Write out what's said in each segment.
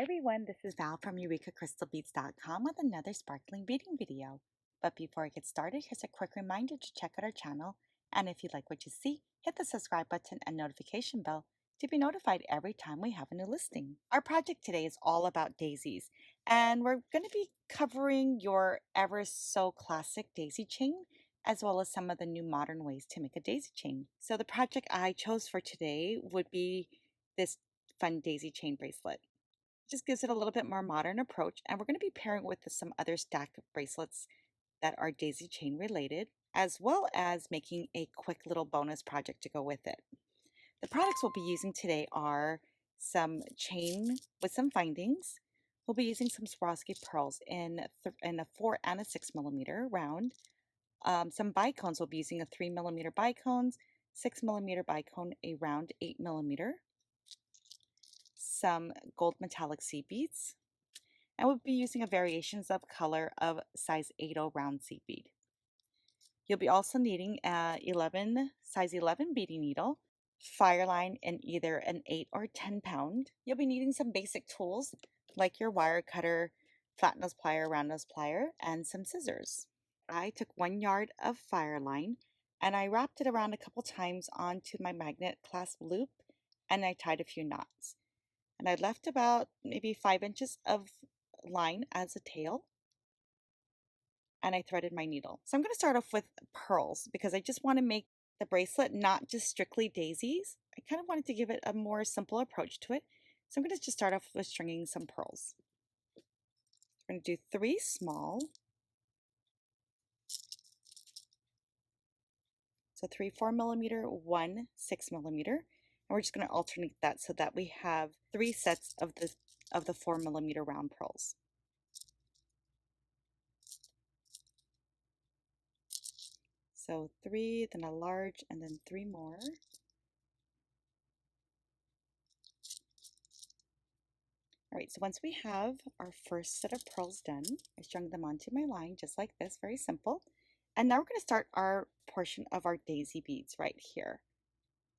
Hi everyone, this is Val from EurekaCrystalBeads.com with another sparkling beading video. But before I get started, here's a quick reminder to check out our channel, and if you like what you see, hit the subscribe button and notification bell to be notified every time we have a new listing. Our project today is all about daisies, and we're going to be covering your ever so classic daisy chain, as well as some of the new modern ways to make a daisy chain. So the project I chose for today would be this fun daisy chain bracelet. Just gives it a little bit more modern approach, and we're going to be pairing with some other stack of bracelets that are daisy chain related, as well as making a quick little bonus project to go with it. The products we'll be using today are some chain with some findings. We'll be using some Swarovski pearls in a 4 and a 6 millimeter round. Some bicones, we'll be using a 3 millimeter bicones, 6 millimeter bicone, a round 8 millimeter, some gold metallic seed beads, and we'll be using a variations of color of size 8/0 round seed bead. You'll be also needing a size 11 beading needle, fire line in either an 8 or 10 pound. You'll be needing some basic tools like your wire cutter, flat nose plier, round nose plier, and some scissors. I took 1 yard of fire line and I wrapped it around a couple times onto my magnet clasp loop, and I tied a few knots. And I left about maybe 5 inches of line as a tail, and I threaded my needle. So I'm going to start off with pearls because I just want to make the bracelet not just strictly daisies. I kind of wanted to give it a more simple approach to it. So I'm going to just start off with stringing some pearls. We're going to do 3 small. So 3 4 millimeter, 1 6 millimeter. And we're just going to alternate that so that we have 3 sets of the 4 millimeter round pearls. So 3, then a large, and then 3 more. All right, so once we have our first set of pearls done, I strung them onto my line just like this, very simple. And now we're going to start our portion of our daisy beads right here.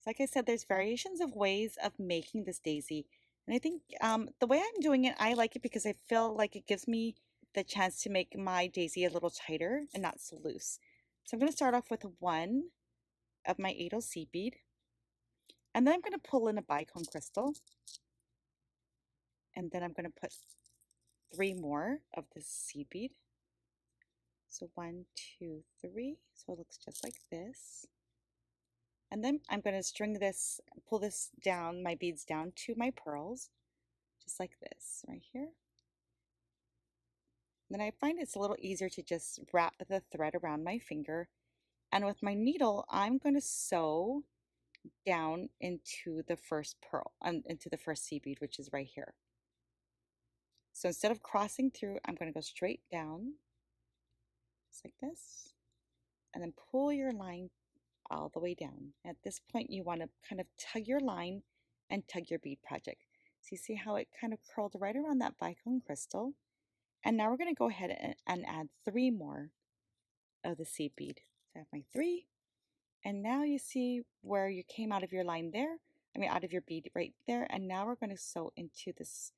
So like I said, there's variations of ways of making this daisy. And I think the way I'm doing it, I like it because I feel like it gives me the chance to make my daisy a little tighter and not so loose. So I'm going to start off with 1 of my 8/0 seed bead. And then I'm going to pull in a bicone crystal. And then I'm going to put 3 more of this seed bead. So 1, 2, 3. So it looks just like this. And then I'm going to string this, pull this down, my beads down to my pearls, just like this right here. Then I find it's a little easier to just wrap the thread around my finger. And with my needle, I'm going to sew down into the first pearl, into the first seed bead, which is right here. So instead of crossing through, I'm going to go straight down, just like this, and then pull your line all the way down. At this point, you want to kind of tug your line and tug your bead project. So you see how it kind of curled right around that bicone crystal. And now we're going to go ahead and add 3 more of the seed bead. So I have my 3. And now you see where you came out of your line there. Out of your bead right there. And now we're going to sew into this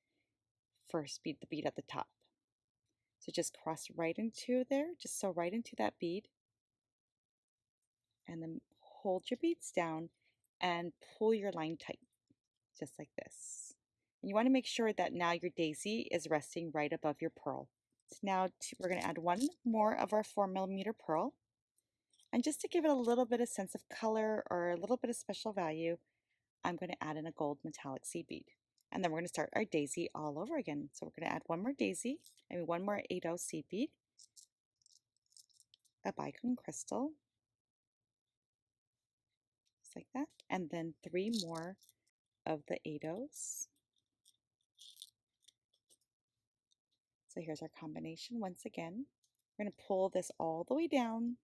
first bead, the bead at the top. So just cross right into there, just sew right into that bead. And then hold your beads down and pull your line tight, just like this. And you want to make sure that now your daisy is resting right above your pearl. So now we're going to add 1 more of our 4 millimeter pearl. And just to give it a little bit of sense of color or a little bit of special value, I'm going to add in a gold metallic seed bead. And then we're going to start our daisy all over again. So we're going to add 1 more daisy, 1 more 8/0 seed bead, a bicone crystal, just like that, and then 3 more of the 8/0s. So here's our combination once again. We're going to pull this all the way down.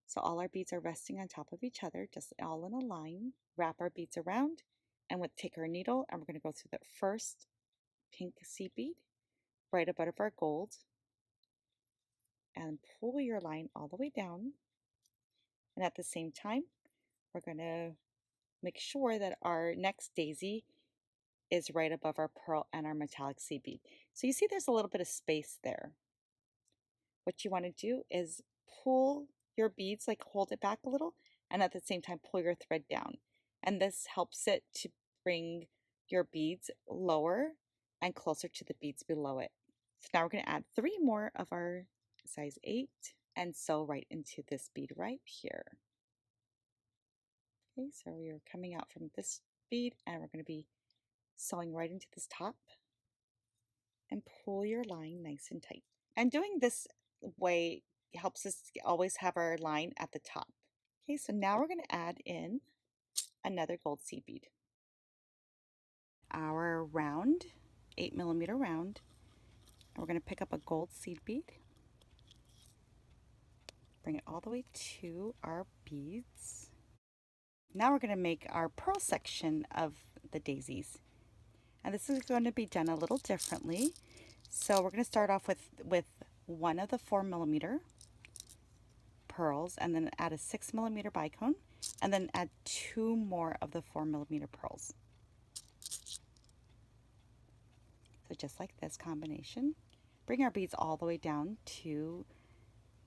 So all our beads are resting on top of each other, just all in a line. Wrap our beads around, and we'll take our needle and we're going to go through the first pink seed bead right above our gold and pull your line all the way down. And at the same time, we're going to make sure that our next daisy is right above our pearl and our metallic seed bead. So you see there's a little bit of space there. What you want to do is pull your beads, like hold it back a little, and at the same time pull your thread down. And this helps it to bring your beads lower and closer to the beads below it. So now we're going to add 3 more of our size 8 and sew right into this bead right here. Okay, so we're coming out from this bead and we're going to be sewing right into this top and pull your line nice and tight. And doing this way helps us always have our line at the top. Okay, so now we're going to add in another gold seed bead. Our round, 8mm round, and we're going to pick up a gold seed bead, bring it all the way to our beads. Now we're going to make our pearl section of the daisies. And this is going to be done a little differently. So we're going to start off with one of the 4mm pearls and then add a 6mm bicone and then add 2 more of the 4mm pearls. So just like this combination, bring our beads all the way down to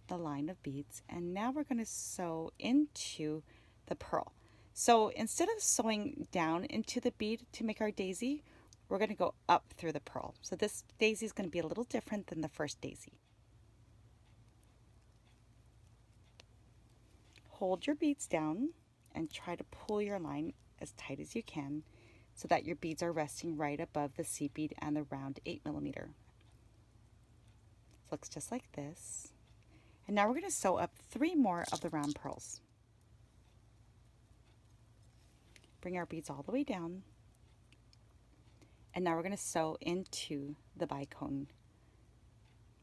the line of beads, and now we're going to sew into the pearl. So instead of sewing down into the bead to make our daisy, we're going to go up through the pearl. So this daisy is going to be a little different than the first daisy. Hold your beads down and try to pull your line as tight as you can so that your beads are resting right above the seed bead and the round 8mm. So it looks just like this. And now we're going to sew up 3 more of the round pearls. Bring our beads all the way down. And now we're going to sew into the bicone,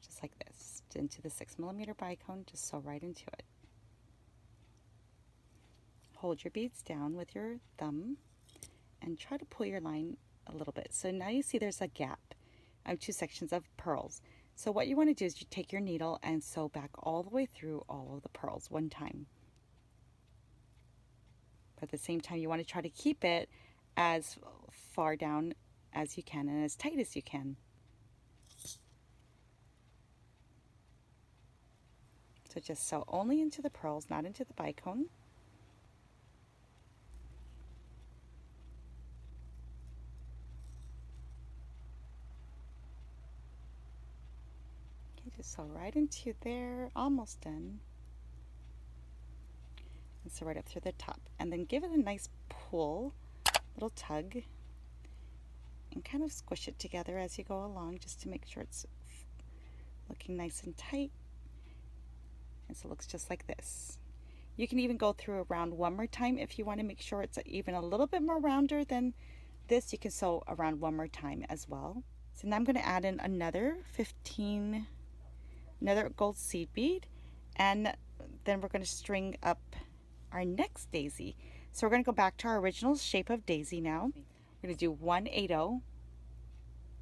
just like this, into the 6mm bicone, just sew right into it. Hold your beads down with your thumb and try to pull your line a little bit. So now you see there's a gap of 2 sections of pearls. So what you want to do is you take your needle and sew back all the way through all of the pearls one time. But at the same time, you want to try to keep it as far down as you can and as tight as you can. So just sew only into the pearls, not into the bicone. Okay, just sew right into there, almost done. And sew right up through the top. And then give it a nice pull, little tug, and kind of squish it together as you go along just to make sure it's looking nice and tight. And so it looks just like this. You can even go through around one more time if you want to make sure it's even a little bit more rounder than this. You can sew around one more time as well. So now I'm going to add in another gold seed bead, and then we're going to string up our next daisy. So we're going to go back to our original shape of daisy now. We're going to do 1 8/0,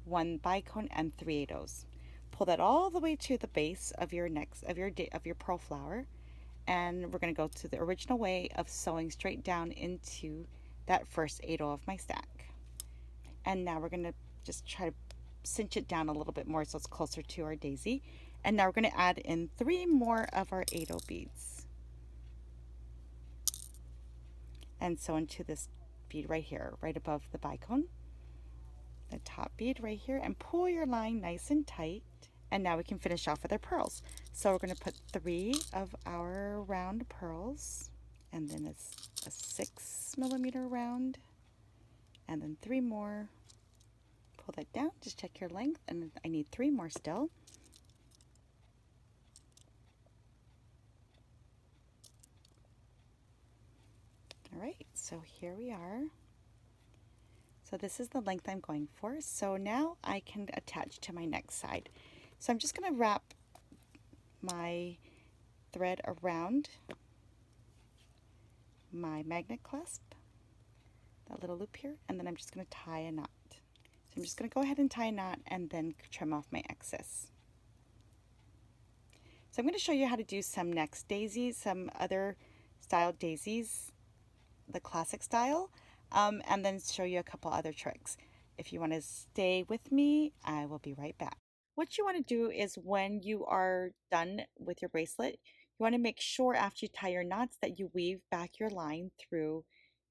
1 bicone, and 3 8/0s. Pull that all the way to the base of your pearl flower, and we're going to go to the original way of sewing straight down into that first 8/0 of my stack. And now we're going to just try to cinch it down a little bit more so it's closer to our daisy. And now we're going to add in 3 more of our 8/0 beads and sew into this bead right here, right above the bicone, the top bead right here, and pull your line nice and tight. And now we can finish off with our pearls. So we're going to put 3 of our round pearls, and then a 6mm round, and then 3 more. Pull that down, just check your length, and I need 3 more still. All right, so here we are. So this is the length I'm going for. So now I can attach to my next side. So I'm just going to wrap my thread around my magnet clasp, that little loop here, and then I'm just going to tie a knot. So I'm just going to go ahead and tie a knot and then trim off my excess. So I'm going to show you how to do some next daisies, some other style daisies, the classic style, and then show you a couple other tricks. If you want to stay with me, I will be right back. What you want to do is when you are done with your bracelet, you want to make sure after you tie your knots that you weave back your line through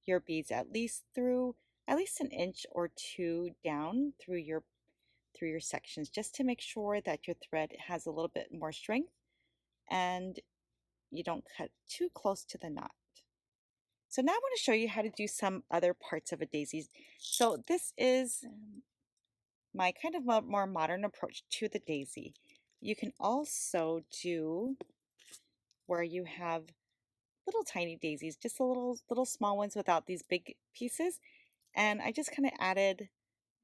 your beads at least an inch or two down through your sections, just to make sure that your thread has a little bit more strength and you don't cut too close to the knot. So now I want to show you how to do some other parts of a daisy. So this is my kind of a more modern approach to the daisy. You can also do where you have little tiny daisies, just a little small ones without these big pieces. And I just kind of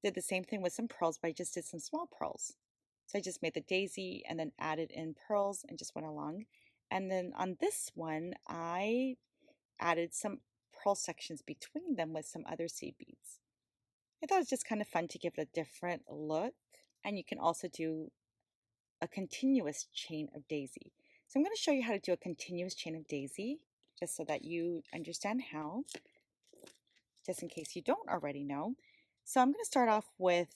did the same thing with some pearls, but I just did some small pearls. So I just made the daisy and then added in pearls and just went along. And then on this one, I added some pearl sections between them with some other seed beads. I thought it was just kind of fun to give it a different look. And you can also do a continuous chain of daisy. So I'm going to show you how to do a continuous chain of daisy, just so that you understand how, just in case you don't already know. So I'm going to start off with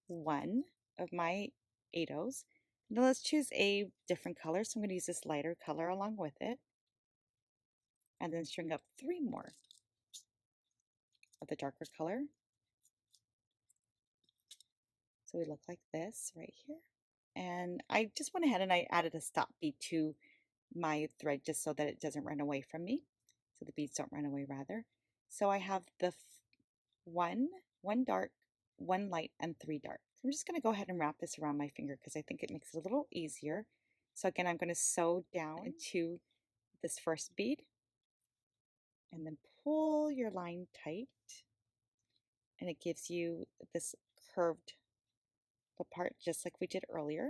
one of my 8-ohs. Now let's choose a different color. So I'm going to use this lighter color along with it. And then string up 3 more of the darker color. So we look like this right here. And I just went ahead and I added a stop bead to my thread just so that it doesn't run away from me. So the beads don't run away rather. So I have the one dark, 1 light, and 3 dark. So I'm just going to go ahead and wrap this around my finger because I think it makes it a little easier. So again, I'm going to sew down into this first bead and then pull your line tight, and it gives you this curved part just like we did earlier.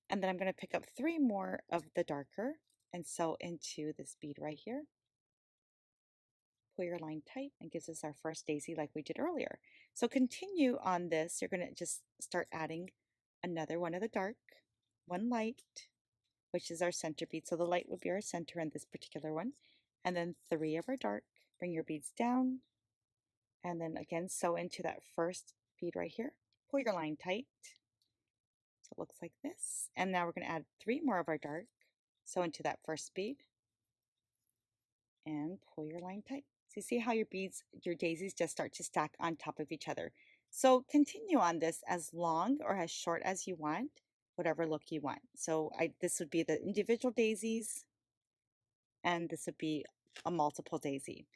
And then I'm going to pick up 3 more of the darker and sew into this bead right here. Pull your line tight and gives us our first daisy like we did earlier. So continue on this. You're going to just start adding another one of the dark, 1 light, which is our center bead. So the light would be our center in this particular one. And then 3 of our dark. Bring your beads down. And then again, sew into that first bead right here. Pull your line tight. So it looks like this. And now we're going to add 3 more of our dark. Sew into that first bead. And pull your line tight. So you see how your daisies just start to stack on top of each other. So continue on this as long or as short as you want, whatever look you want. So this would be the individual daisies, and this would be a multiple daisy.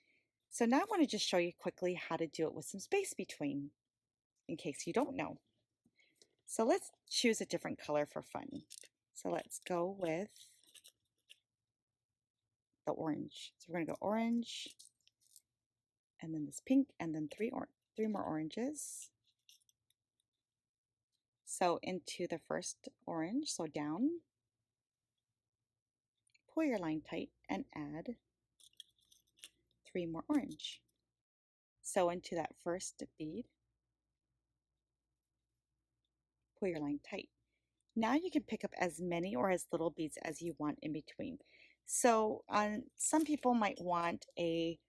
So now I want to just show you quickly how to do it with some space between, in case you don't know. So let's choose a different color for fun. So let's go with the orange. So we're going to go orange, and then this pink, and then 3 more oranges. So into the first orange, so down, pull your line tight and add 3 more orange. So into that first bead, pull your line tight. Now you can pick up as many or as little beads as you want in between. So some people might want a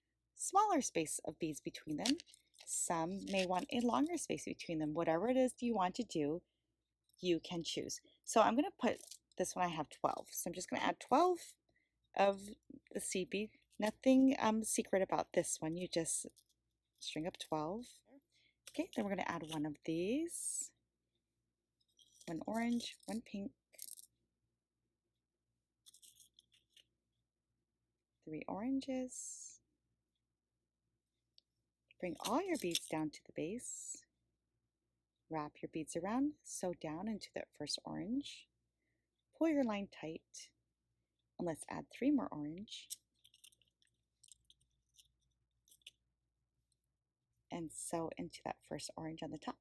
smaller space of beads between them. Some may want a longer space between them. Whatever it is you want to do, you can choose. So I'm going to put this one, I have 12. So I'm just going to add 12 of the seed bead. Nothing secret about this one. You just string up 12. Okay, then we're going to add 1 of these. 1 orange, 1 pink, 3 oranges. Bring all your beads down to the base. Wrap your beads around, sew down into that first orange. Pull your line tight, and let's add 3 more orange. And sew into that first orange on the top.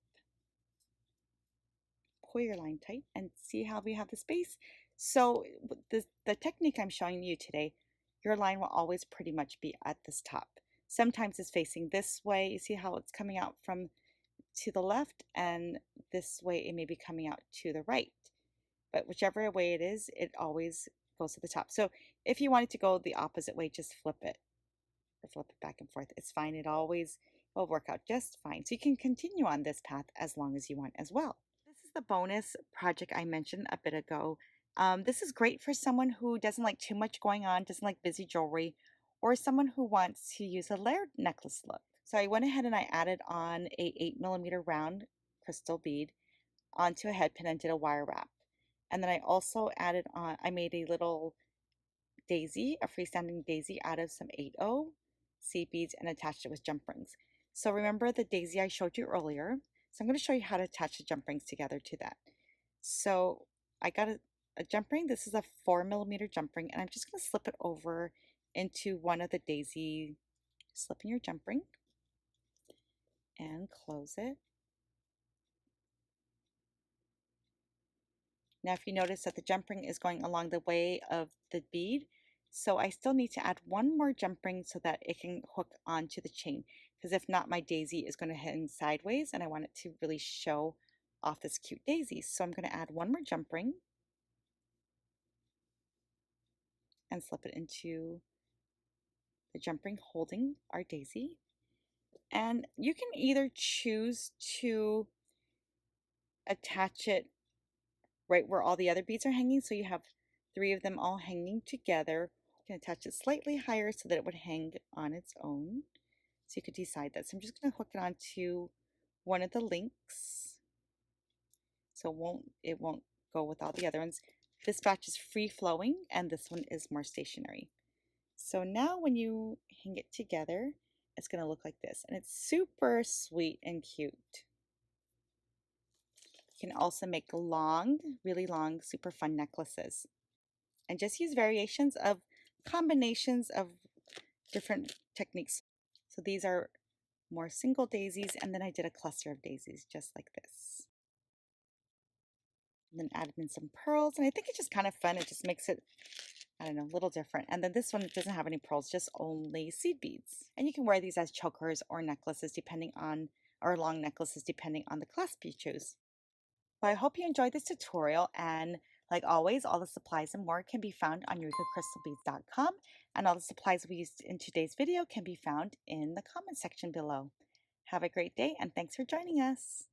Pull your line tight and see how we have the space. So the technique I'm showing you today, your line will always pretty much be at this top. Sometimes it's facing this way. You see how it's coming out from to the left, and this way it may be coming out to the right. But whichever way it is, it always goes to the top. So if you wanted to go the opposite way, just flip it or flip it back and forth. It's fine. It always will work out just fine. So you can continue on this path as long as you want as well. This is the bonus project I mentioned a bit ago. This is great for someone who doesn't like too much going on, doesn't like busy jewelry, or someone who wants to use a layered necklace look. So I went ahead and I added on a 8mm round crystal bead onto a head pin and did a wire wrap. And then I also added on, I made a little daisy, a freestanding daisy out of some 8/0 seed beads and attached it with jump rings. So remember the daisy I showed you earlier? So I'm going to show you how to attach the jump rings together to that. So I got a jump ring. This is a 4mm jump ring, and I'm just going to slip it over into one of the daisy. Slip in your jump ring and close it. Now if you notice that the jump ring is going along the way of the bead, so I still need to add one more jump ring so that it can hook onto the chain, because if not, my daisy is going to hang sideways and I want it to really show off this cute daisy. So I'm going to add one more jump ring and slip it into the jump ring holding our daisy. And you can either choose to attach it right where all the other beads are hanging, so you have 3 of them all hanging together. You can attach it slightly higher so that it would hang on its own. So you could decide that. So I'm just going to hook it onto one of the links, so it won't go with all the other ones. This batch is free flowing and this one is more stationary. So now when you hang it together, it's going to look like this, and it's super sweet and cute. You can also make long, really long, super fun necklaces, and just use variations of combinations of different techniques. So these are more single daisies, and then I did a cluster of daisies just like this. And then added in some pearls, and I think it's just kind of fun. It just makes it, I don't know, a little different. And then this one doesn't have any pearls, just only seed beads. And you can wear these as chokers or necklaces depending on, or long necklaces depending on the clasp you choose. Well, I hope you enjoyed this tutorial, and like always, all the supplies and more can be found on eurekacrystalbeads.com, and all the supplies we used in today's video can be found in the comment section below. Have a great day, and thanks for joining us.